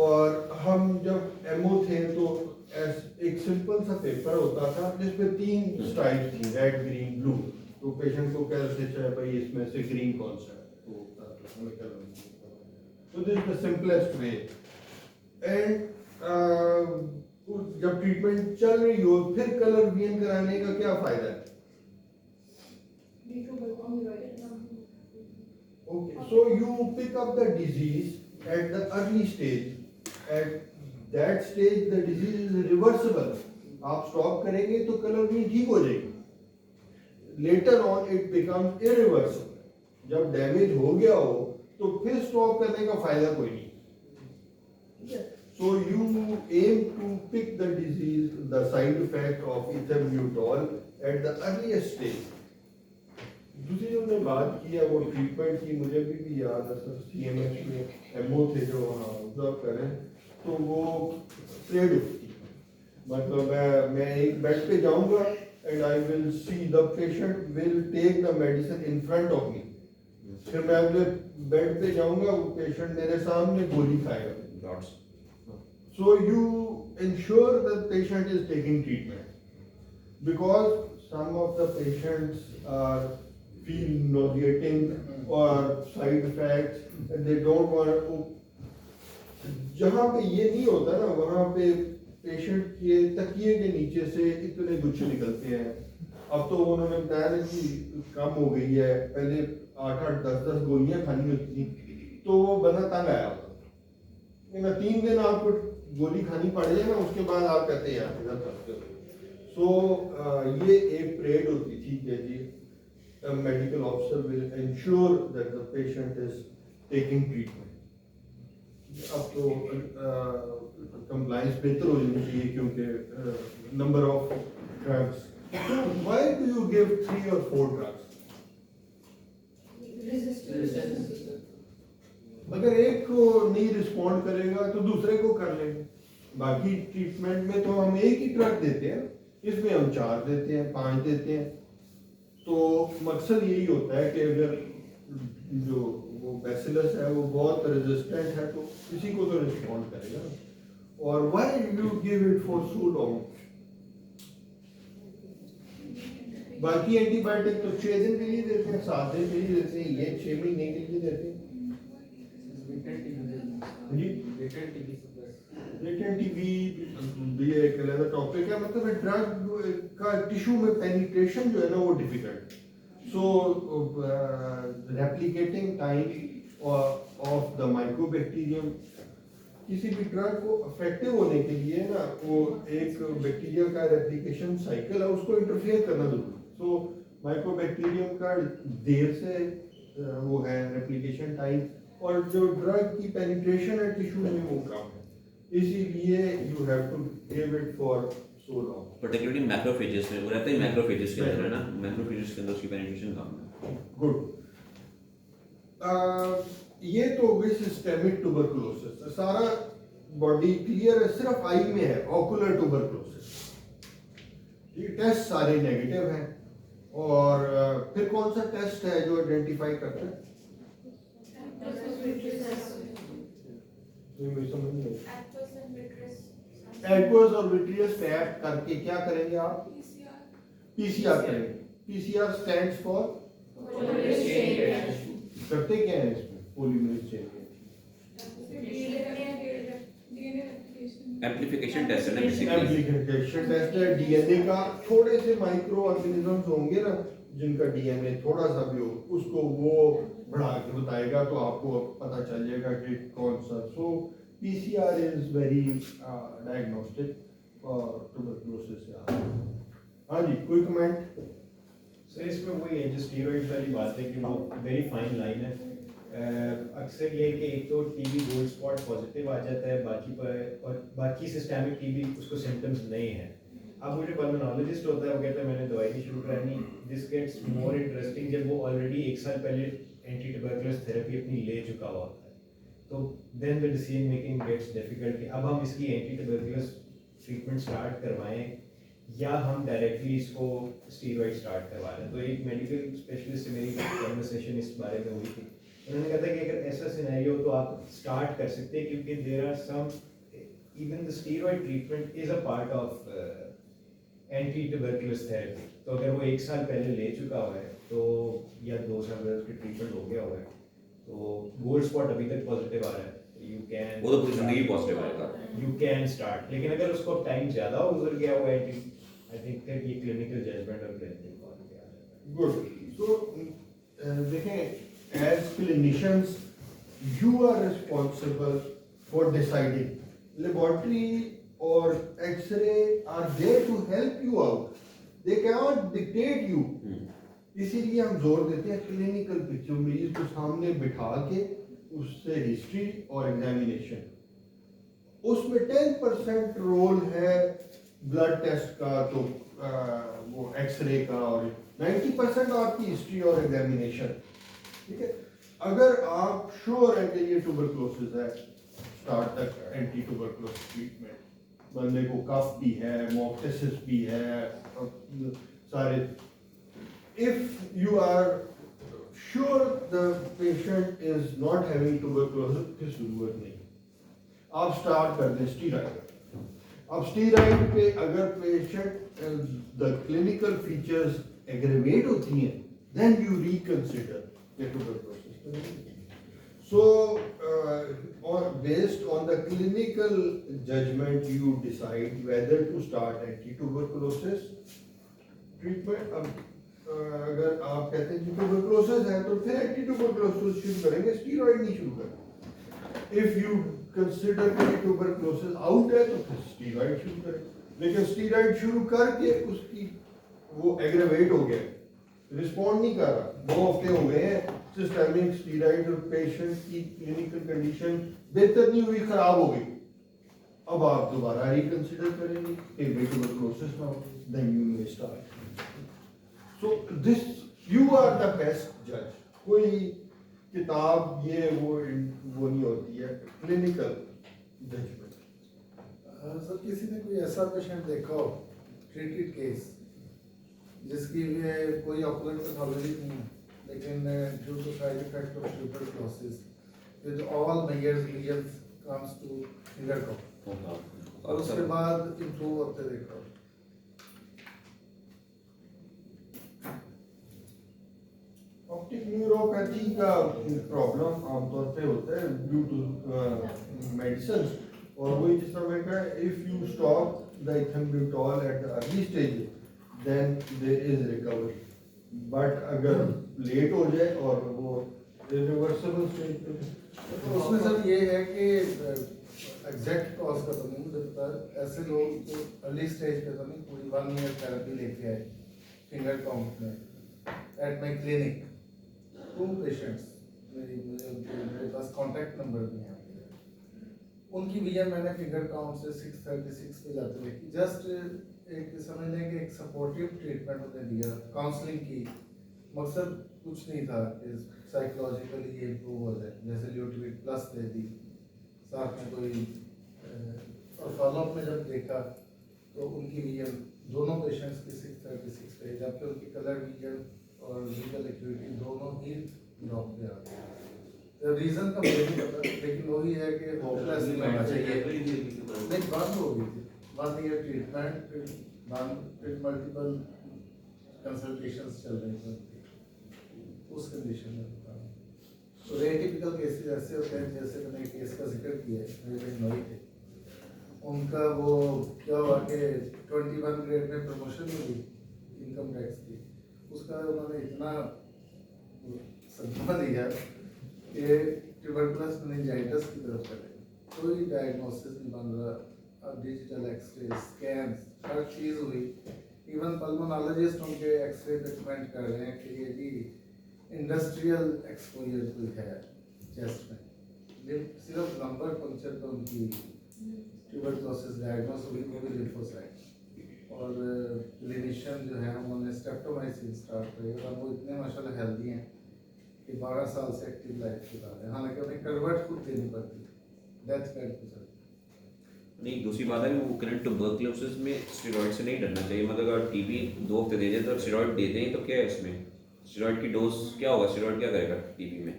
और हम जब एमओ थे तो एक सिंपल सा पेपर होता था जिसमें 3 स्ट्राइप थी, रेड ग्रीन ब्लू। तो पेशेंट को कहते थे भाई इसमें से ग्रीन कौन सा है, तो हमें क्या लगता है। तो this is the simplest way. And जब ट्रीटमेंट चल रही हो फिर कलर वीएन कराने का क्या फायदा है? Okay, so you pick up the disease at the early stage. At that stage, the disease is reversible. आप स्टॉप करेंगे तो कलर भी ठीक हो जाएगी। Later on, it becomes irreversible. जब डैमेज हो गया हो तो फिर स्टॉप करने का फायदा कोई नहीं। So you aim to pick the disease, the side effect of ethambutol at the earliest stage. दूसरी जो हमने बात की है वो ट्रीटमेंट की, मुझे भी याद है सर, सीएमएच में एमओ थे जो वहाँ ऑब्जर्व करें तो वो ट्रेड होती, मतलब मैं एक बेड पे जाऊंगा and I will see the patient will take the medicine in front of me, फिर मैं अगले बेड पे जाऊंगा वो पेशेंट मेरे सामने गोली खाएगा। So you ensure the patient is taking treatment because some of the patients are feel nauseating or side effects and they don't want to। जहाँ पे ये नहीं होता ना वहाँ पे पेशेंट के तकिए के नीचे से इतने गुच्छे निकलते हैं। अब तो उन्होंने बताया ना कि कम हो गई है, पहले 8-8 10-10 गोलियां खानी होती थी तो वो बंदा तंग आया होता। 3 दिन आपको गोली खानी पड़ जाए ना उसके बाद आप कहते हैं यार इधर करते हो। सो ये एक परेड होती थी कि जी a medical officer will ensure that the patient is taking treatment। अब तो compliance बेहतर हो जानी चाहिए क्योंकि number of drugs। So why do you give 3 or 4 drugs? अगर एक को नहीं रिस्पॉन्ड करेगा तो दूसरे को कर लेंगे। बाकी ट्रीटमेंट में तो हम एक ही ड्रग देते हैं, इसमें हम 4 देते हैं, 5 देते हैं। तो मकसद यही होता है कि अगर जो वो बैसिलस है वो बहुत रेजिस्टेंट है तो किसी को तो रिस्पॉन्ड करेगा। और why you give it for so long? बाकी एंटीबायोटिक तो 6 दिन के लिए देते हैं, 7 दिन के लिए देते हैं, ये 6 महीने के लिए देते हैं। लेटेंट टीबी भी एक अलग टॉपिक है, मतलब ड्रग का टिश्यू में पेनिट्रेशन जो है ना वो difficult. So replicating time of the mycobacterium, किसी भी ड्रग को इफेक्टिव होने के लिए ना वो एक बैक्टीरिया का रेप्लिकेशन साइकिल है उसको इंटरफेयर करना जरूरी। सो माइक्रोबैक्टीरियम का देर से वो है रेप्लिकेशन टाइम, और जो ड्रग की पेनिट्रेशन है टिश्यू में वो कम है, इसीलिए you have to give it for so long. Particularly macrophages में वो रहता है, मैक्रोफेजेस के अंदर है ना, मैक्रोफेजेस के अंदर उसकी पेनिट्रेशन कम है। गुड। ये तो हो गई सिस्टेमिक ट्यूबरकुलोसिस, सारा बॉडी क्लियर है, सिर्फ आई में है ऑकुलर ट्यूबरकुलोसिस। ये टेस्ट सारे नेगेटिव हैं, और फिर कौन सा टेस्ट है जो आइडेंटिफाई करता है? एक्वस और विट्रियस टैप करके क्या करेंगे आप? पीसीआर करेंगे। पीसीआर स्टैंड्स फॉर करते क्या है इसमें? पॉलीमरेज चेन एम्प्लीफिकेशन टेस्ट है ना, बेसिकली एम्प्लीफिकेशन टेस्ट है। डीएनए का थोड़े से माइक्रो ऑर्गेनिजम्स होंगे ना जिनका डीएनए थोड़ा सा भी हो उसको वो बढ़ा के बताएगा तो आपको पता चल जाएगा कि कौन सा। So PCR is very diagnostic for tuberculosis. हाँ जी, कोई कमेंट? सर इसमें वही है जो स्टीरॉइड वाली बात है कि वो वेरी फाइन लाइन है। अक्सर ये है कि एक तो टीबी गोल्ड स्पॉट पॉजिटिव आ जाता है बाकी पर, और बाकी सिस्टेमिक टीबी उसको सिम्टम्स नहीं है। अब मुझे पल्मोनोलॉजिस्ट होता है वो कहता है मैंने दवाई नहीं शुरू करानी। दिस गेट्स मोर इंटरेस्टिंग जब वो ऑलरेडी 1 साल पहले एंटी ट्यूबरकुलोस थेरेपी अपनी ले चुका हुआ होता है, तो then the decision making gets difficult कि अब हम इसकी एंटी ट्यूबरकुलोस ट्रीटमेंट स्टार्ट करवाएं या हम डायरेक्टली इसको स्टीरॉइड स्टार्ट करवा रहे हैं। तो एक मेडिकल स्पेशलिस्ट से मेरी कन्वर्सेशन इस बारे में हुई थी, उन्होंने कहा था कि अगर ऐसा सिनेरियो तो आप स्टार्ट कर सकते हैं क्योंकि there are some even the steroid treatment is a part of anti tuberculous therapy. तो अगर वो 1 साल पहले ले चुका हुआ है तो या 2 साल पहले उसकी ट्रीटमेंट हो गया हुआ है तो गोल्ड स्पॉट अभी तक पॉजिटिव आ रहा है, यू कैन, वो तो पूरी जिंदगी पॉजिटिव आएगा। You can start. लेकिन अगर उसको टाइम ज़्यादा हो गुजर गया हुआ है आई थिंक दैट ये क्लिनिकल जजमेंट और क्लिनिकल कॉल पे आ जाता है। गुड। सो देखें, as clinicians you are responsible for deciding. Laboratory और x-ray are there to help you out, they cannot dictate you. इसीलिए हम जोर देते हैं क्लिनिकल पिक्चर, मरीज को सामने बिठा के उससे हिस्ट्री और एग्जामिनेशन, उसमें 10% रोल है ब्लड टेस्ट का, तो वो एक्सरे का, और 90% आपकी हिस्ट्री और एग्जामिनेशन। ठीक है, अगर आप श्योर है कि ये ट्यूबरकुलोसिस है, स्टार्ट तक एंटी ट्यूबरकुलोसिस ट्रीटमेंट, बंदे को कफ भी है, मोक्टेसिस भी है, सारे, if you are sure the patient is not having tuberculosis, फिर जरूरत नहीं, आप स्टार्ट कर दें स्टीरॉइड। अब स्टीरॉइड पे अगर patient the clinical features aggravate होती हैं, then you reconsider the tuberculosis. So based on the clinical judgment you decide whether to start anti-tuberculosis treatment. अगर आप कहते हैं कि ट्यूबरकुलोसिस है तो फिर एंटी ट्यूबरकुलोसिस शुरू करेंगे, स्टीरॉइड नहीं शुरू करेंगे। इफ यू कंसीडर कि ट्यूबरकुलोसिस आउट है तो फिर स्टीरॉइड शुरू करें। लेकिन स्टीरॉइड शुरू करके उसकी वो एग्रेवेट हो गया, रिस्पॉन्ड नहीं कर रहा, 2 हफ्ते हो गए हैं सिस्टेमिक स्टीरॉइड, और पेशेंट की क्लिनिकल कंडीशन बेहतर नहीं हुई, खराब हो गई, अब आप दोबारा रिकंसिडर करेंगे कि ट्यूबरकुलोसिस ना हो, then you may start. So this you are the best judge. कोई किताब ये वो नहीं होती है, क्लिनिकल जजमेंट। सर किसी ने कोई ऐसा पेशेंट देखा हो, ट्रीटेड केस, जिसकी कोई ऑकुलर पैथोलॉजी नहीं है, लेकिन due to side effect of tuberculosis with all major lesions comes to finger cup, और उसके बाद इंप्रूव होते देखा हो? ऑप्टिक न्यूरोपैथी का प्रॉब्लम आमतौर पे होता है ड्यू टू मेडिसिन, और वही जिस तरह मैंने कहा, if you stop the ethambutol at the early stage then there is recovery, but अगर लेट हो जाए और वो रिवर्सिबल स्टेज पे, तो उसमें सर ये है कि एग्जैक्ट कॉज का तो नहीं मुझे पता, ऐसे लोग जो अर्ली स्टेज पे तो नहीं, पूरी 1 ईयर थेरेपी लेके आए फिंगर काउंट में एट माई क्लिनिक, 2 पेशेंट्स, मेरे पास कॉन्टैक्ट नंबर भी है, उनकी विजन मैंने फिंगर काउंट से 636 पे जाते हुए, जस्ट एक समझ लें कि एक सपोर्टिव ट्रीटमेंट उन्हें दिया, काउंसलिंग की, मकसद कुछ नहीं था कि साइकोलॉजिकली ये इम्प्रूव हो जाए, जैसे ल्यूटिविट प्लस दे दी साथ में कोई, और फॉलोअप में जब देखा तो उनकी विजन दोनों पेशेंट्स की 636 पे, जबकि उनकी कलर विजन और विजुअल एक्यूटी दोनों ही ड्रॉप पे आ गए। रीज़न का मुझे नहीं पता, लेकिन वही है कि होपलेस नहीं होना चाहिए, नहीं बंद हो गई थी, 1 ईयर ट्रीटमेंट, फिर मल्टीपल कंसल्टेशंस चल रही थी उस कंडीशन में। तो एटिपिकल केसेस ऐसे होते हैं, जैसे मैंने एक केस का जिक्र किया है, मेरे नई थे, उनका वो क्या हुआ कि 21 ग्रेड में प्रमोशन हुई इनकम टैक्स की, उसका उन्होंने इतना सदमा दिया कि ट्यूबरकुलस मेनिंजाइटिस की तरफ चले, कोई डायग्नोसिस नहीं बन रहा, अब डिजिटल एक्सरे स्कैन हर चीज़ हुई, इवन पल्मोनोलॉजिस्ट उनके एक्सरे पे कमेंट कर रहे हैं कि ये जी इंडस्ट्रियल एक्सपोजर कोई है चेस्ट में, सिर्फ नंबर पंक्चर पर उनकी ट्यूबरकुलोसिस डायग्नोस हुई, वो भी लिम्फोसाइट, और क्लिनिशियन जो है उन्होंने स्ट्रेप्टोमाइसिन स्टार्ट किया, और वो इतने माशाल्लाह हेल्दी हैं कि 12 साल से एक्टिव लाइफ गुजार रहे हैं, हालांकि उन्हें करवट खुद देनी पड़ती डेथ बेड पे चल। नहीं, दूसरी बात है कि वो करंट ट्यूबरकुलोसिस में स्टेरॉइड से नहीं डरना चाहिए, मतलब अगर टीबी 2 हफ्ते दे दें तो स्टेरॉइड दे दें तो क्या है इसमें, स्टेरॉइड की डोज क्या होगा, स्टेरॉइड क्या करेगा टीबी में?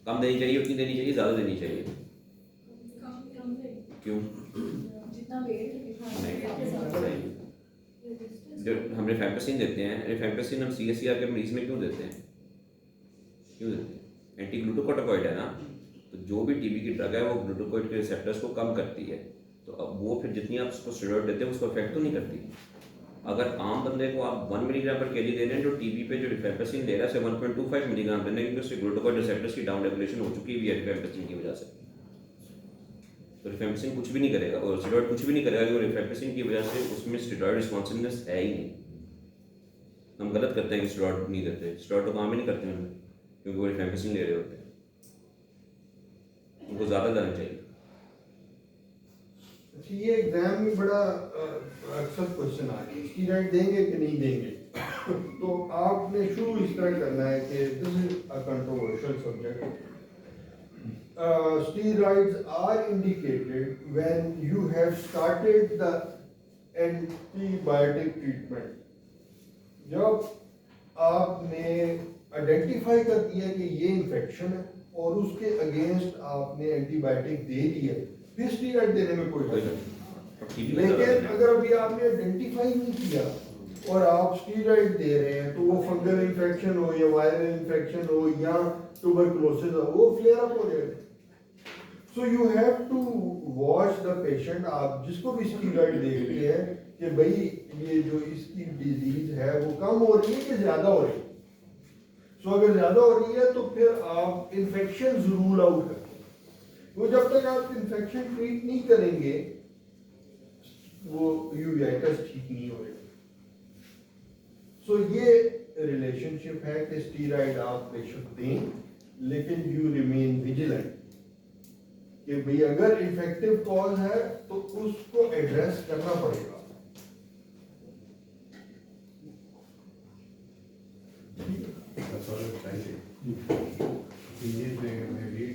कम देनी चाहिए, उतनी देनी चाहिए, ज़्यादा देनी चाहिए? क्यों? नहीं, जो हम रिफैम्पिसिन देते हैं, रिफैम्पिसिन हम CSCR के मरीज में क्यों देते हैं? क्यों देते हैं? एंटी ग्लूकोकॉर्टिकॉइड है ना, तो जो भी टीबी की ड्रग है वो ग्लूकोकॉर्टिकॉइड के रिसेप्टर्स को कम करती है, तो अब वो फिर जितनी आप उसको स्टेरॉइड देते हैं उसको इफेक्ट तो नहीं करती। अगर आम बंदे को आप 1 मिलीग्राम पर केजी दे रहे हैं, जो टीबी पे जो रिफैम्पिसिन ले रहा है, 1.25 मिलीग्राम देने, क्योंकि उससे ग्लूकोकॉर्टिकॉइड रिसेप्टर्स की डाउन रेगुलेशन हो चुकी है रिफैम्पिसिन की वजह से। तो रिफैम्पिसिन कुछ भी नहीं करेगा, और स्टेरॉइड कुछ भी नहीं करेगा, क्योंकि रिफैम्पिसिन की वजह से उसमें स्टेरॉइड रिस्पॉन्सिवनेस है ही नहीं। हम गलत करते हैं कि स्टेरॉइड नहीं देते, स्टेरॉइड तो काम ही नहीं करते उनमें, क्योंकि वो रिफैम्पिसिन ले रहे होते हैं, उनको ज़्यादा देना चाहिए। अच्छा, ये एग्जाम में बड़ा अक्सर क्वेश्चन आ गया, स्टीरॉइड देंगे कि नहीं देंगे। तो आपने शुरू इस तरह करना है कि this is a controversial subject. Steroids are indicated when you have started the antibiotic treatment. जब आपने आइडेंटिफाई कर दिया कि ये इन्फेक्शन है और उसके अगेंस्ट आपने एंटीबायोटिक दे दिया, फिर स्टीरॉइड देने में कोई हर्ज नहीं। लेकिन अगर अभी आपने आइडेंटिफाई नहीं किया और आप स्टीरॉइड दे रहे हैं, तो वो फंगल इन्फेक्शन हो या वायरल इन्फेक्शन हो या ट्यूबरकुलोसिस हो, वो फ्लेयर अप हो जाएगा। So you have to watch the patient. आप जिसको भी स्टीरॉइड देखते हैं कि भाई ये जो इसकी डिजीज है वो कम हो रही है कि ज्यादा हो रही है। सो अगर ज्यादा हो रही है तो फिर आप इन्फेक्शन रूल आउट करें। वो जब तक आप इन्फेक्शन ट्रीट नहीं करेंगे वो यूवेटिस ठीक नहीं होगा। सो ये रिलेशनशिप है कि स्टीरॉइड आप बेशक दें, लेकिन यू रिमेन विजिलेंट कि भाई अगर इन्फेक्टिव कॉज है तो उसको एड्रेस करना पड़ेगा। That's all I'm trying to.